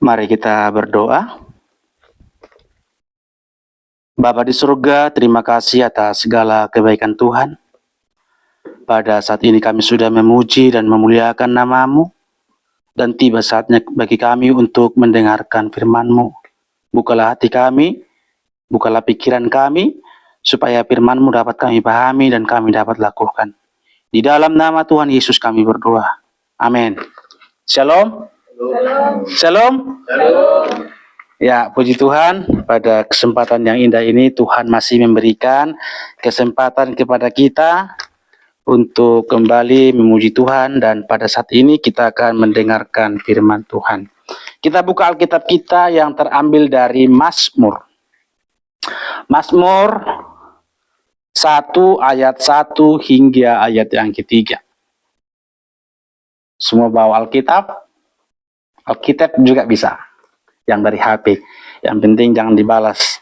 Mari kita berdoa. Bapa di surga, terima kasih atas segala kebaikan Tuhan. Pada saat ini kami sudah memuji dan memuliakan nama-Mu, dan tiba saatnya bagi kami untuk mendengarkan firman-Mu. Bukalah hati kami, bukalah pikiran kami, supaya firman-Mu dapat kami pahami dan kami dapat lakukan. Di dalam nama Tuhan Yesus kami berdoa. Amin. Shalom. Shalom. Shalom. Ya, puji Tuhan, pada kesempatan yang indah ini Tuhan masih memberikan kesempatan kepada kita untuk kembali memuji Tuhan, dan pada saat ini kita akan mendengarkan firman Tuhan. Kita buka Alkitab kita yang terambil dari Mazmur. Mazmur 1 ayat 1 hingga ayat yang ketiga. Semua bawa Alkitab? Alkitab juga bisa. Yang dari HP. Yang penting jangan dibalas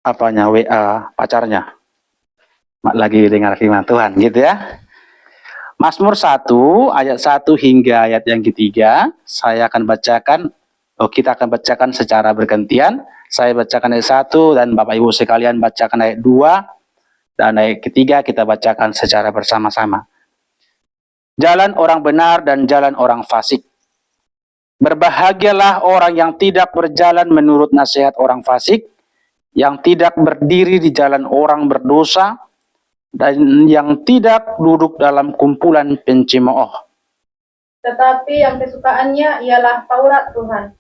WA pacarnya. Lagi dengar firman Tuhan gitu ya. Mazmur 1 ayat 1 hingga ayat yang ketiga. Saya akan bacakan, kita akan bacakan secara bergantian. Saya bacakan ayat 1 dan Bapak Ibu sekalian bacakan ayat 2. Dan ayat ketiga kita bacakan secara bersama-sama. Jalan orang benar dan jalan orang fasik. Berbahagialah orang yang tidak berjalan menurut nasihat orang fasik, yang tidak berdiri di jalan orang berdosa, dan yang tidak duduk dalam kumpulan pencemooh. Tetapi yang kesukaannya ialah Taurat Tuhan,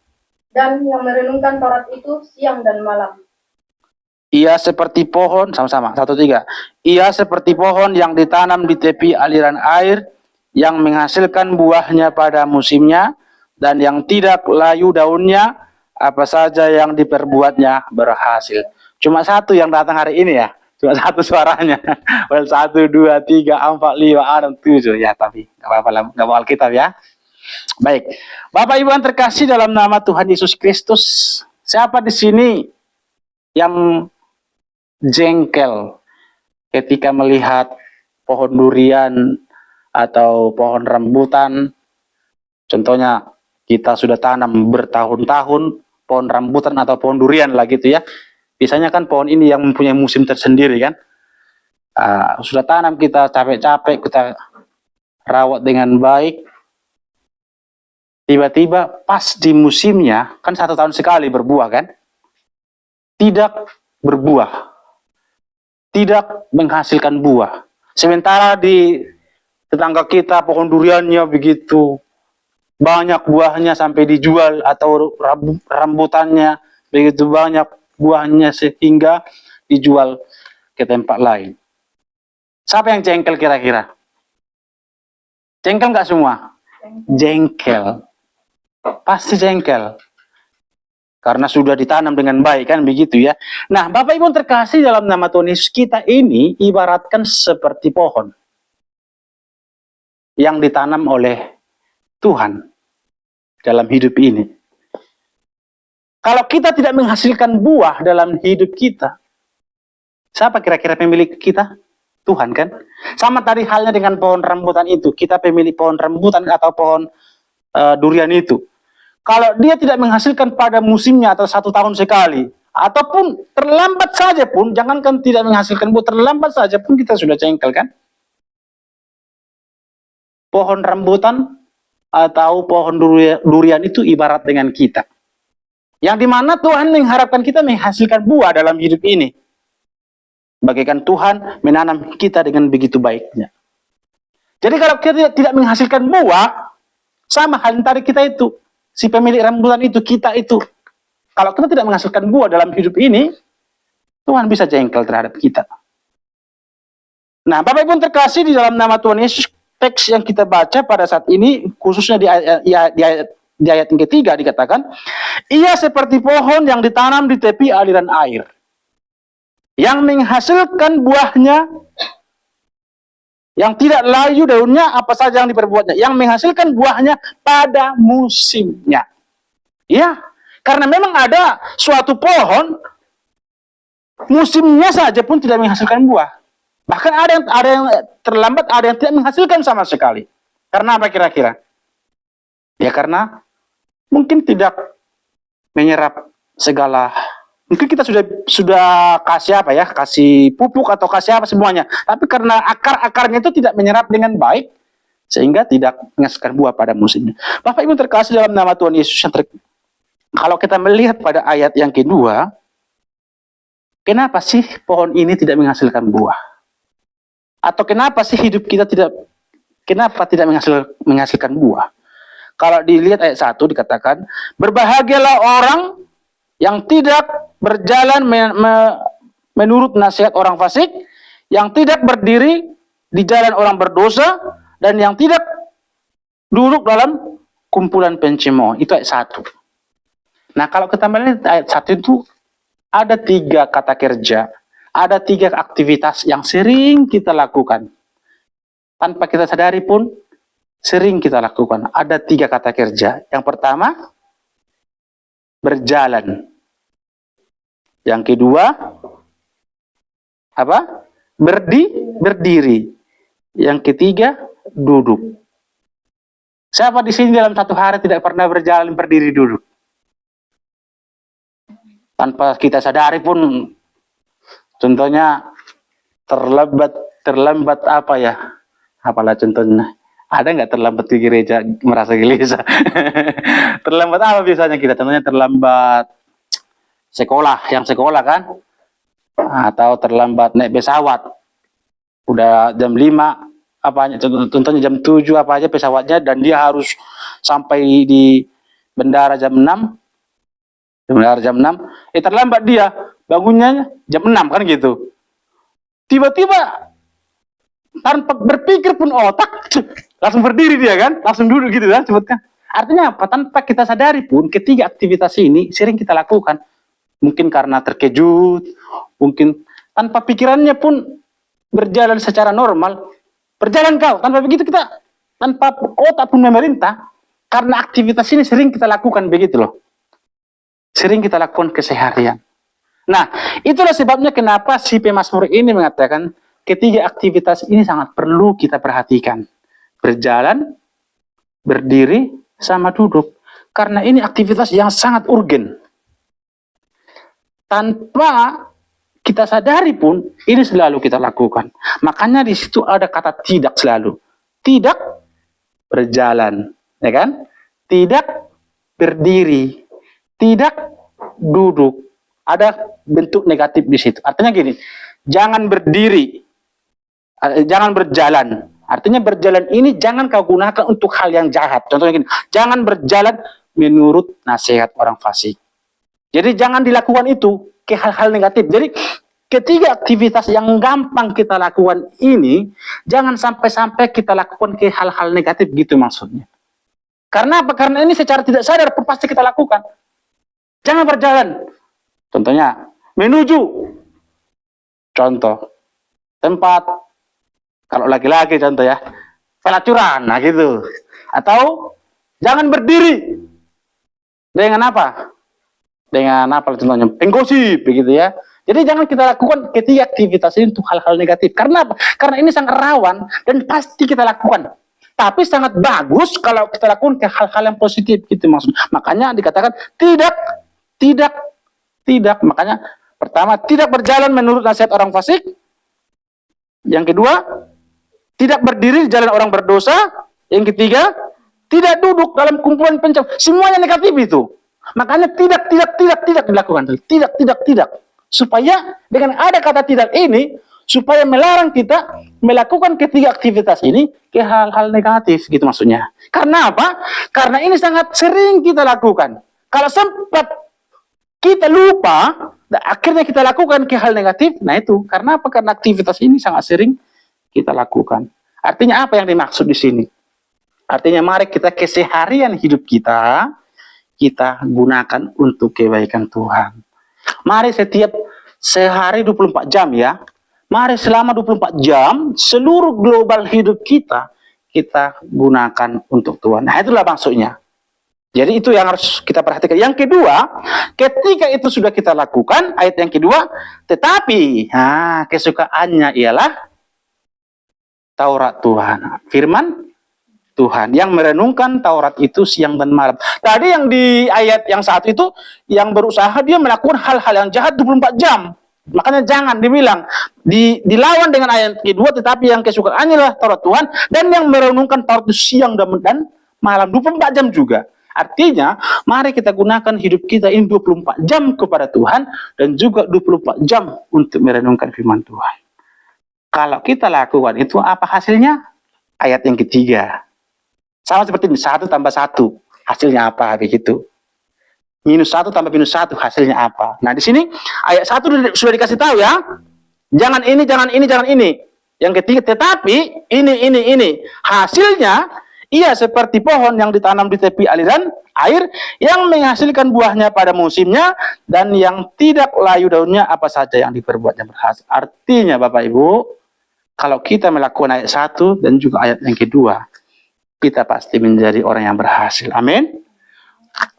dan yang merenungkan Taurat itu siang dan malam. Ia seperti pohon, sama-sama, 1, 3. Ia seperti pohon yang ditanam di tepi aliran air, yang menghasilkan buahnya pada musimnya, dan yang tidak layu daunnya, apa saja yang diperbuatnya berhasil. Cuma satu yang datang hari ini ya, cuma satu suaranya. Well, 1, 2, 3, 4, 5, 6, 7 ya, tapi nggak apa-apa lah, nggak bawa Alkitab ya. Baik, Bapak Ibu yang terkasih dalam nama Tuhan Yesus Kristus, siapa di sini yang jengkel ketika melihat pohon durian atau pohon rambutan? Contohnya kita sudah tanam bertahun-tahun pohon rambutan atau pohon durian lah gitu ya. Biasanya kan pohon ini yang mempunyai musim tersendiri kan. Sudah tanam, kita capek-capek, kita rawat dengan baik. Tiba-tiba pas di musimnya, kan 1 tahun sekali berbuah kan. Tidak berbuah. Tidak menghasilkan buah. Sementara di tetangga kita pohon duriannya begitu banyak buahnya sampai dijual, atau rambutannya begitu banyak buahnya sehingga dijual ke tempat lain. Siapa yang jengkel kira-kira? Jengkel nggak semua? Jengkel. Pasti jengkel. Karena sudah ditanam dengan baik kan begitu ya. Nah, Bapak Ibu terkasih dalam nama Tuhan Yesus, kita ini ibaratkan seperti pohon yang ditanam oleh Tuhan dalam hidup ini. Kalau kita tidak menghasilkan buah dalam hidup kita, siapa kira-kira pemilik kita? Tuhan kan? Sama tadi halnya dengan pohon rambutan itu. Kita pemilik pohon rambutan atau pohon durian itu. Kalau dia tidak menghasilkan pada musimnya atau 1 tahun sekali, ataupun terlambat saja pun, jangankan tidak menghasilkan buah, terlambat saja pun kita sudah jengkel kan? Pohon rambutan atau pohon durian itu ibarat dengan kita. Yang dimana Tuhan mengharapkan kita menghasilkan buah dalam hidup ini. Bagaikan Tuhan menanam kita dengan begitu baiknya. Jadi kalau kita tidak menghasilkan buah, sama halnya tadi kita itu, si pemilik rambutan itu, kita itu. Kalau kita tidak menghasilkan buah dalam hidup ini, Tuhan bisa jengkel terhadap kita. Nah, Bapak Ibu terkasih di dalam nama Tuhan Yesus, teks yang kita baca pada saat ini, khususnya di ayat yang ketiga dikatakan, ia seperti pohon yang ditanam di tepi aliran air, yang menghasilkan buahnya, yang tidak layu daunnya, apa saja yang diperbuatnya, yang menghasilkan buahnya pada musimnya. Ya, karena memang ada suatu pohon, musimnya saja pun tidak menghasilkan buah. Bahkan ada yang terlambat, ada yang tidak menghasilkan sama sekali. Karena apa kira-kira? Ya karena mungkin tidak menyerap segala. Mungkin kita sudah kasih apa ya, kasih pupuk atau kasih apa semuanya. Tapi karena akar-akarnya itu tidak menyerap dengan baik, sehingga tidak menghasilkan buah pada musimnya. Bapak Ibu terkasih dalam nama Tuhan Yesus kalau kita melihat pada ayat yang kedua, kenapa sih pohon ini tidak menghasilkan buah? Atau kenapa sih hidup kita kenapa tidak menghasilkan buah? Kalau dilihat ayat 1 dikatakan, berbahagialah orang yang tidak berjalan menurut nasihat orang fasik, yang tidak berdiri di jalan orang berdosa, dan yang tidak duduk dalam kumpulan pencemooh. Itu ayat 1. Nah, kalau kita melihat ayat 1 itu ada 3 kata kerja, ada 3 aktivitas yang sering kita lakukan. Tanpa kita sadari pun, sering kita lakukan. Ada 3 kata kerja. Yang pertama, berjalan. Yang kedua, apa? Berdiri. Yang ketiga, duduk. Siapa di sini dalam satu hari tidak pernah berjalan, berdiri, duduk? Tanpa kita sadari pun, contohnya terlambat apa ya? Apalah contohnya? Ada nggak terlambat ke gereja merasa gelisah? Terlambat apa biasanya kita? Contohnya terlambat sekolah, yang sekolah kan? Atau terlambat naik pesawat. Udah jam 5, apanya? Contohnya jam 7 apa aja pesawatnya, dan dia harus sampai di bandara jam 6. Terlambat dia, bangunnya jam 6 kan gitu. Tiba-tiba tanpa berpikir pun otak langsung berdiri dia kan, langsung duduk gitu kan, sebutkan. Artinya apa? Tanpa kita sadari pun ketiga aktivitas ini sering kita lakukan. Mungkin karena terkejut, mungkin tanpa pikirannya pun berjalan secara normal. Berjalan kau, tanpa begitu kita, tanpa otak pun memerintah, karena aktivitas ini sering kita lakukan begitu loh. Sering kita lakukan keseharian. Nah, itulah sebabnya kenapa si pemazmur ini mengatakan ketiga aktivitas ini sangat perlu kita perhatikan. Berjalan, berdiri, sama duduk. Karena ini aktivitas yang sangat urgen. Tanpa kita sadari pun, ini selalu kita lakukan. Makanya di situ ada kata tidak selalu. Tidak berjalan, ya kan? Tidak berdiri, tidak duduk. Ada bentuk negatif di situ. Artinya gini, jangan berdiri, jangan berjalan. Artinya berjalan ini jangan kau gunakan untuk hal yang jahat. Contohnya gini, jangan berjalan menurut nasihat orang fasik. Jadi jangan dilakukan itu ke hal-hal negatif. Jadi ketiga aktivitas yang gampang kita lakukan ini, jangan sampai-sampai kita lakukan ke hal-hal negatif gitu maksudnya. Karena apa? Karena ini secara tidak sadar pasti kita lakukan. Jangan berjalan. Contohnya, menuju. Contoh, tempat. Kalau laki-laki contoh ya, pelacuran, nah gitu. Atau, jangan berdiri. Dengan apa? Dengan apa contohnya? Penggosip, begitu ya. Jadi jangan kita lakukan ketiga aktivitas ini untuk hal-hal negatif. Karena apa? Karena ini sangat rawan dan pasti kita lakukan. Tapi sangat bagus kalau kita lakukan ke hal-hal yang positif gitu maksudnya. Makanya dikatakan tidak. Makanya pertama, tidak berjalan menurut nasihat orang fasik. Yang kedua, tidak berdiri di jalan orang berdosa. Yang ketiga, tidak duduk dalam kumpulan pencemooh. Semuanya negatif itu. Makanya tidak dilakukan. Tidak. Supaya dengan ada kata tidak ini, supaya melarang kita melakukan ketiga aktivitas ini ke hal-hal negatif gitu maksudnya. Karena apa? Karena ini sangat sering kita lakukan. Kalau sempat kita lupa, akhirnya kita lakukan ke hal negatif, nah itu. Karena apa? Karena aktivitas ini sangat sering kita lakukan. Artinya apa yang dimaksud di sini? Artinya mari kita keseharian hidup kita gunakan untuk kebaikan Tuhan. Mari setiap sehari 24 jam ya. Mari selama 24 jam seluruh global hidup kita gunakan untuk Tuhan. Nah, itulah maksudnya. Jadi itu yang harus kita perhatikan. Yang kedua, ketika itu sudah kita lakukan, ayat yang kedua, tetapi kesukaannya ialah Taurat Tuhan. Firman Tuhan, yang merenungkan Taurat itu siang dan malam. Tadi yang di ayat yang satu itu, yang berusaha dia melakukan hal-hal yang jahat 24 jam. Makanya jangan dibilang, dilawan dengan ayat kedua, tetapi yang kesukaannya adalah Taurat Tuhan, dan yang merenungkan Taurat itu siang dan malam, 24 jam juga. Artinya, mari kita gunakan hidup kita ini 24 jam kepada Tuhan, dan juga 24 jam untuk merenungkan firman Tuhan. Kalau kita lakukan itu, apa hasilnya? Ayat yang ketiga. Sama seperti ini, 1 tambah 1, hasilnya apa? Begitu. -1 tambah -1, hasilnya apa? Nah, di sini, ayat 1 sudah dikasih tahu ya. Jangan ini, jangan ini, jangan ini. Yang ketiga, tetapi ini. Hasilnya, ia seperti pohon yang ditanam di tepi aliran air, yang menghasilkan buahnya pada musimnya, dan yang tidak layu daunnya, apa saja yang diperbuatnya berhasil. Artinya, Bapak Ibu, kalau kita melakukan ayat 1 dan juga ayat yang kedua, kita pasti menjadi orang yang berhasil. Amin.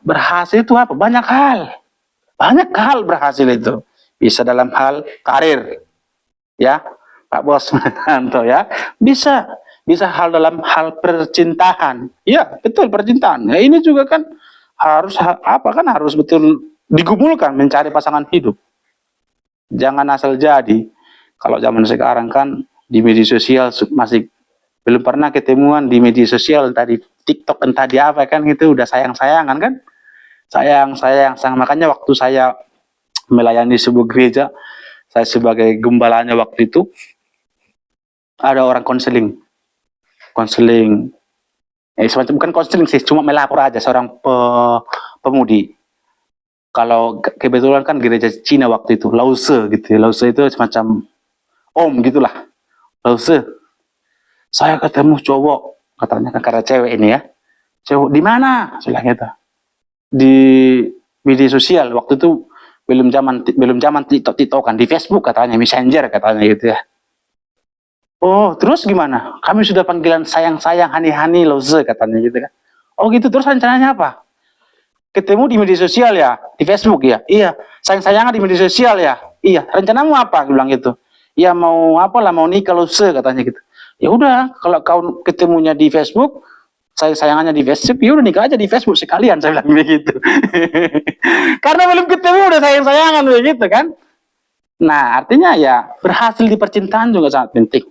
Berhasil itu apa? Banyak hal. Banyak hal berhasil itu. Bisa dalam hal karir. Ya, Pak Bos. Ya. Bisa hal dalam hal percintaan. Ya, betul, percintaan. Ya, ini juga kan harus harus betul digumulkan mencari pasangan hidup. Jangan asal jadi. Kalau zaman sekarang kan di media sosial masih belum pernah ketemuan di media sosial, tadi TikTok entah di apa kan, itu udah sayang-sayangan kan, sayang. Makanya waktu saya melayani sebuah gereja, saya sebagai gembalanya waktu itu, ada orang konseling, semacam bukan konseling sih, cuma melapor aja, seorang pemudi. Kalau kebetulan kan gereja Cina waktu itu, Lause gitu ya, Lause itu semacam om gitulah, Lause. Saya ketemu cowok, katanya kan karena cewek ini ya. Cowok di mana? Saya bilang gitu. Di media sosial waktu itu belum zaman TikTok kan, di Facebook katanya, Messenger katanya gitu ya. Oh, terus gimana? Kami sudah panggilan sayang-sayang, hani-hani, lose katanya gitu kan. Oh gitu, terus rencananya apa? Ketemu di media sosial ya, di Facebook ya. Iya, sayang-sayangan di media sosial ya. Iya, rencanamu apa? Bilang gitu. Ya mau mau nikah lose katanya gitu. Ya udah, kalau kau ketemunya di Facebook, sayangannya di Facebook, ya udah nikah aja di Facebook sekalian, saya bilang begitu. Karena belum ketemu udah sayang-sayangan begitu kan. Nah, artinya ya berhasil di percintaan juga sangat penting.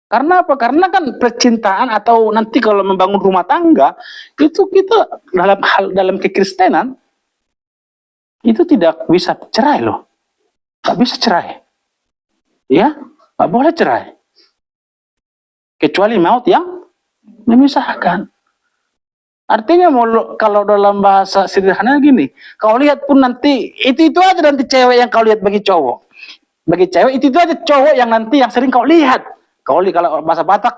Karena apa? Karena kan percintaan atau nanti kalau membangun rumah tangga, itu kita dalam kekristenan itu tidak bisa cerai loh. Gak bisa cerai. Ya, gak boleh cerai. Kecuali maut yang memisahkan. Artinya kalau dalam bahasa sederhana gini, kau lihat pun nanti itu aja nanti cewek yang kau lihat bagi cowok. Bagi cewek itu aja cowok yang nanti yang sering kau lihat. Kau lihat kalau bahasa Batak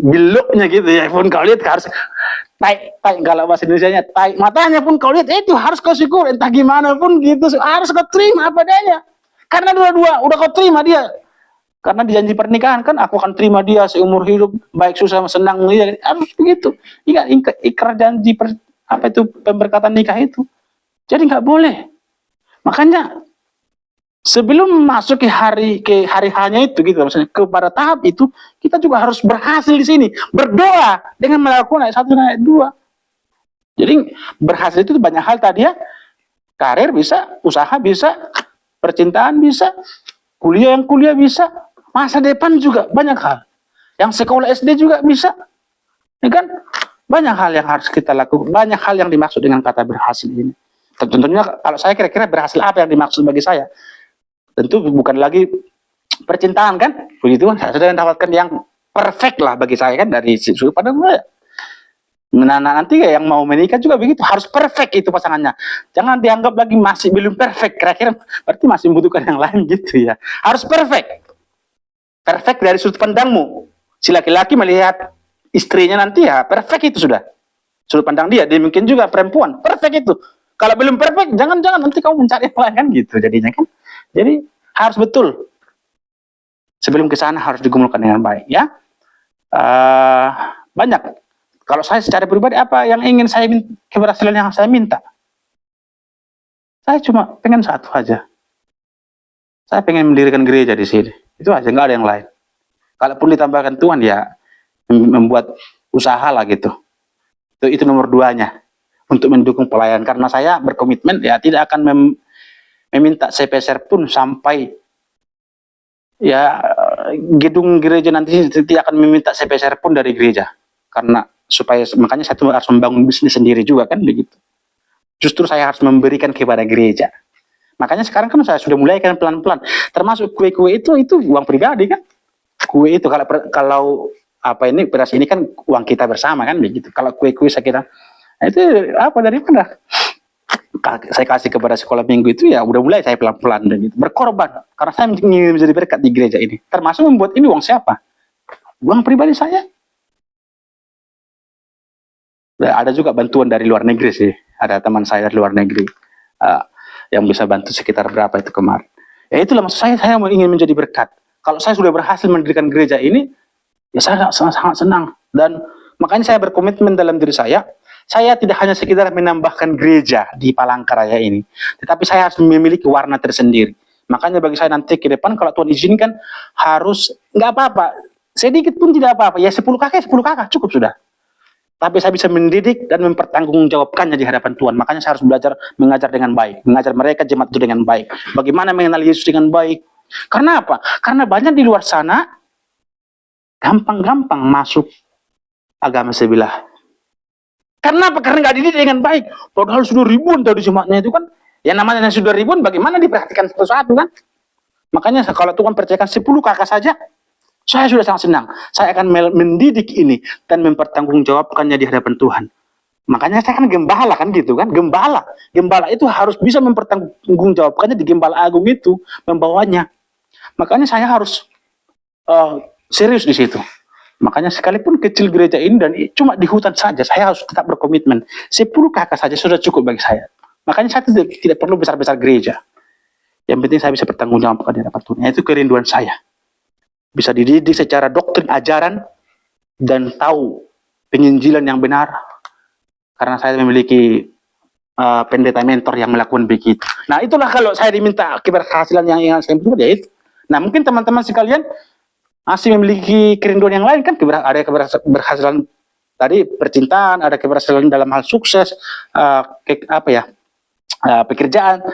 biluknya gitu ya, pun kau lihat harus tai kalau bahasa Indonesianya tai, matanya pun kau lihat itu harus kau syukur, entah gimana pun gitu, harus kau terima apa adanya. Karena dua-dua udah kau terima dia. Karena di janji pernikahan kan, aku akan terima dia seumur hidup, baik susah senang dia, harus begitu. Ingat ikrar janji pemberkatan nikah itu. Jadi nggak boleh. Makanya sebelum masuk ke hari hanya itu gitu, maksudnya kepada tahap itu, kita juga harus berhasil di sini, berdoa dengan melakukan ayat 1 dan ayat 2. Jadi berhasil itu banyak hal tadi ya. Karir bisa, usaha bisa, percintaan bisa, kuliah bisa, masa depan juga banyak hal. Yang sekolah SD juga bisa. Ya kan? Banyak hal yang harus kita lakukan, banyak hal yang dimaksud dengan kata berhasil ini. Tentunya kalau saya kira-kira berhasil apa yang dimaksud bagi saya? Tentu bukan lagi percintaan kan? Begitu kan? Saya sudah mendapatkan yang perfect lah bagi saya kan, dari sudut pandang saya. Nah, nanti yang mau menikah juga begitu, harus perfect itu pasangannya. Jangan dianggap lagi masih belum perfect, kira-kira berarti masih membutuhkan yang lain gitu ya. Harus perfect. Perfect dari sudut pandangmu. Si laki-laki melihat istrinya nanti ya perfect itu sudah. Sudut pandang dia mungkin juga perempuan, perfect itu. Kalau belum perfect, jangan nanti kamu mencari yang lain kan gitu jadinya kan. Jadi harus betul. Sebelum ke sana harus digumulkan dengan baik ya. Banyak. Kalau saya secara pribadi apa yang ingin saya keberhasilan yang saya minta? Saya cuma pengen satu aja. Saya pengen mendirikan gereja di sini. Itu aja, nggak ada yang lain. Kalaupun ditambahkan Tuhan ya, membuat usaha lah gitu. Itu nomor 2-nya untuk mendukung pelayanan, karena saya berkomitmen ya tidak akan meminta sepeser pun sampai ya gedung gereja nanti tidak akan meminta sepeser pun dari gereja, karena makanya saya harus membangun bisnis sendiri juga kan begitu. Justru saya harus memberikan kepada gereja. Makanya sekarang kan saya sudah mulai kan pelan-pelan, termasuk kue-kue itu uang pribadi kan. Kue itu kalau apa ini beras ini kan uang kita bersama kan begitu. Kalau kue-kue saya kira itu apa daripada saya kasih kepada sekolah minggu itu ya udah mulai saya pelan-pelan dan gitu berkorban karena saya ingin menjadi berkat di gereja ini. Termasuk membuat ini uang siapa? Uang pribadi saya. Ada juga bantuan dari luar negeri sih. Ada teman saya dari luar negeri yang bisa bantu sekitar berapa itu kemarin. Ya itulah maksud saya ingin menjadi berkat. Kalau saya sudah berhasil mendirikan gereja ini, ya saya sangat senang. Dan makanya saya berkomitmen dalam diri saya tidak hanya sekedar menambahkan gereja di Palangkaraya ini, tetapi saya harus memiliki warna tersendiri. Makanya bagi saya nanti ke depan kalau Tuhan izinkan harus, nggak apa-apa, sedikit pun tidak apa-apa, ya 10 kakak cukup sudah. Tapi saya bisa mendidik dan mempertanggungjawabkannya di hadapan Tuhan. Makanya saya harus belajar mengajar dengan baik, mengajar mereka jemaat itu dengan baik. Bagaimana mengenal Yesus dengan baik. Karena apa? Karena banyak di luar sana gampang-gampang masuk agama sebelah. Karena apa? Karena nggak dididik dengan baik. Padahal sudah ribuan tadi jemaatnya itu kan. Ya namanya sudah ribuan, bagaimana diperhatikan satu-satu kan? Makanya kalau Tuhan percayakan 10 kakak saja, saya sudah sangat senang. Saya akan mendidik ini dan mempertanggungjawabkannya di hadapan Tuhan. Makanya saya kan gembala kan gitu kan. Gembala itu harus bisa mempertanggungjawabkannya di Gembala Agung itu, membawanya. Makanya saya harus serius di situ. Makanya sekalipun kecil gereja ini dan cuma di hutan saja, saya harus tetap berkomitmen. 10 kakak saja sudah cukup bagi saya. Makanya saya tidak perlu besar-besar gereja. Yang penting saya bisa bertanggung jawab di hadapan Tuhan. Itu kerinduan saya. Bisa dididik secara doktrin ajaran dan tahu penginjilan yang benar. Karena saya memiliki pendeta mentor yang melakukan begitu. Nah itulah kalau saya diminta keberhasilan yang saya butuh ya itu. Nah mungkin teman-teman sekalian masih memiliki kerinduan yang lain kan, ada keberhasilan tadi percintaan, ada keberhasilan dalam hal sukses, pekerjaan,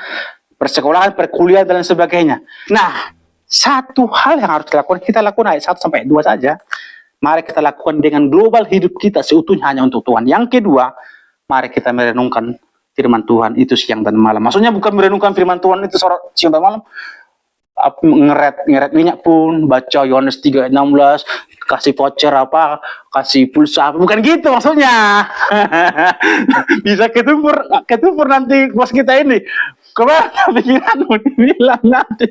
persekolahan, perkuliahan dan sebagainya. Nah satu hal yang harus kita lakukan ayat 1 sampai 2 saja. Mari kita lakukan dengan global hidup kita seutuhnya hanya untuk Tuhan. Yang kedua, mari kita merenungkan firman Tuhan itu siang dan malam. Maksudnya bukan merenungkan firman Tuhan itu siang dan malam, ngeret minyak pun, baca Yohanes 3:16, kasih voucher kasih pulsa bukan gitu maksudnya. Bisa ketumpur nanti bos kita ini. Kemana pikiran bilang nanti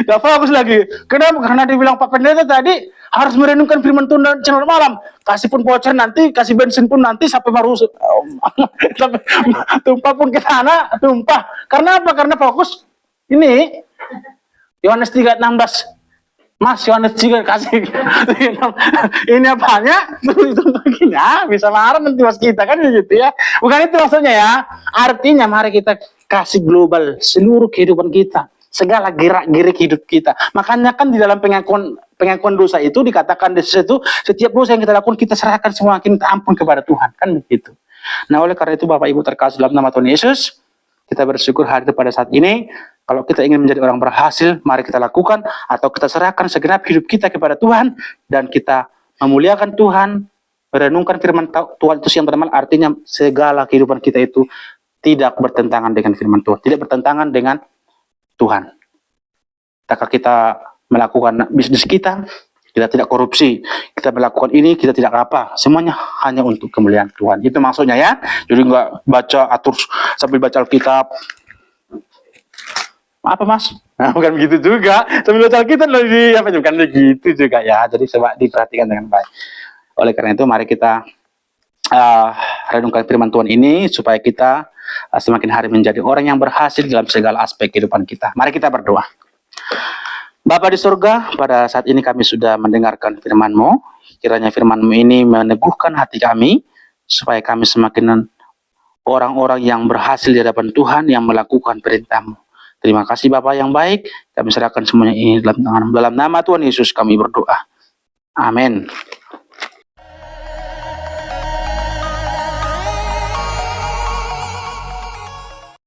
gak fokus lagi. Kenapa? Karena dia bilang Pak Pendeta tadi harus merenungkan firman Tuhan dan siang dan malam. Kasih pun voucher nanti, kasih bensin pun nanti sampai baru sampai tumpah pun ke sana, tumpah. Karena apa? Karena fokus ini Yohanes 3:16. Mas Yohanes 3 kasih ini apanya? Itu baginya bisa marah nanti mas kita kan gitu ya. Bukan itu maksudnya ya. Artinya mari kita kasih global seluruh kehidupan kita, segala gerak-gerik hidup kita. Makanya kan di dalam pengakuan dosa itu dikatakan di situ setiap dosa yang kita lakukan kita serahkan semua, kita ampun kepada Tuhan kan begitu. Nah oleh karena itu Bapak Ibu terkasih dalam nama Tuhan Yesus, kita bersyukur hari itu pada saat ini. Kalau kita ingin menjadi orang berhasil, mari kita lakukan atau kita serahkan segenap hidup kita kepada Tuhan dan kita memuliakan Tuhan, merenungkan firman Tuhan itu siang dan malam. Artinya segala kehidupan kita itu tidak bertentangan dengan firman Tuhan, tidak bertentangan dengan Tuhan. Jika kita melakukan bisnis kita tidak korupsi, kita melakukan ini, kita tidak apa, semuanya hanya untuk kemuliaan Tuhan. Itu maksudnya ya. Jadi nggak baca atur sambil baca Alkitab. Apa mas? Nah, bukan begitu juga. Sambil baca Alkitab bukan begitu juga ya. Jadi coba diperhatikan dengan baik. Oleh karena itu mari kita renungkan firman Tuhan ini supaya kita semakin hari menjadi orang yang berhasil dalam segala aspek kehidupan kita. Mari kita berdoa. Bapa di surga, pada saat ini kami sudah mendengarkan firman-Mu. Kiranya firman-Mu ini meneguhkan hati kami supaya kami semakin orang-orang yang berhasil di hadapan Tuhan yang melakukan perintah-Mu. Terima kasih Bapak yang baik. Kami serahkan semuanya ini dalam nama Tuhan Yesus kami berdoa. Amin.